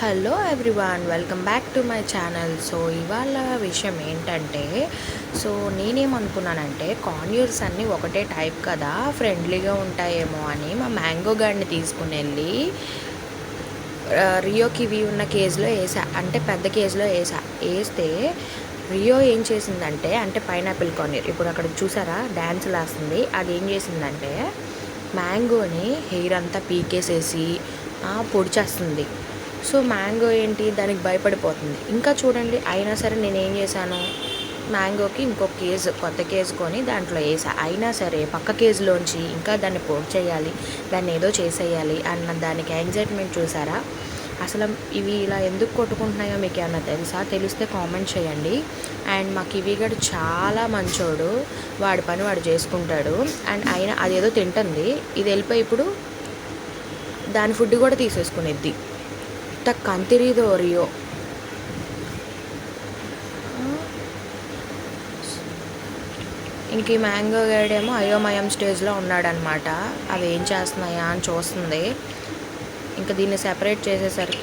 Hello everyone, welcome back to my channel. So ఇవాళ విషయం ఏంటంటే, నేనేమనుకున్నానంటే కాన్యూర్స్ అన్నీ ఒకటే టైప్ కదా, ఫ్రెండ్లీగా ఉంటాయేమో అని మా మ్యాంగో గార్డ్ని తీసుకుని వెళ్ళి రియో కివి ఉన్న కేజ్లో వేసా. అంటే పెద్ద కేజ్లో వేస్తే రియో ఏం చేసిందంటే, అంటే పైనాపిల్ కాన్యూర్ ఇప్పుడు అక్కడ చూసారా డ్యాన్స్ వేస్తుంది, అది ఏం చేసిందంటే మ్యాంగోని హెయిర్ అంతా పీకేసేసి పొడి చేస్తుంది. సో మ్యాంగో ఏంటి, దానికి భయపడిపోతుంది. ఇంకా చూడండి, అయినా సరే నేనేం చేశాను, మ్యాంగోకి ఇంకొక కేజ్ కొత్త కేజ్ కొని దాంట్లో వేసా. అయినా సరే పక్క కేజ్లోంచి ఇంకా దాన్ని పొడి చేయాలి, దాన్ని ఏదో చేసేయాలి అన్న దానికి యాంగ్జైట్మెంట్ చూసారా. అసలు ఇవి ఇలా ఎందుకు కొట్టుకుంటున్నాయో మీకు ఏమన్నా తెలుసా? తెలిస్తే కామెంట్ చేయండి. అండ్ మా కివిగడు చాలా మంచోడు, వాడి పని వాడు చేసుకుంటాడు. అండ్ అయినా అదేదో తింటుంది, ఇది వెళ్ళిపోయి ఇప్పుడు దాని ఫుడ్ కూడా తీసేసుకునేద్ది. ఇంత కంతిరీదో రియో. ఇంక ఈ మ్యాంగో గైడేమో అయోమయం స్టేజ్లో ఉన్నాడనమాట. అవి ఏం చేస్తున్నాయా అని చూస్తుంది. ఇంకా దీన్ని సెపరేట్ చేసేసరికి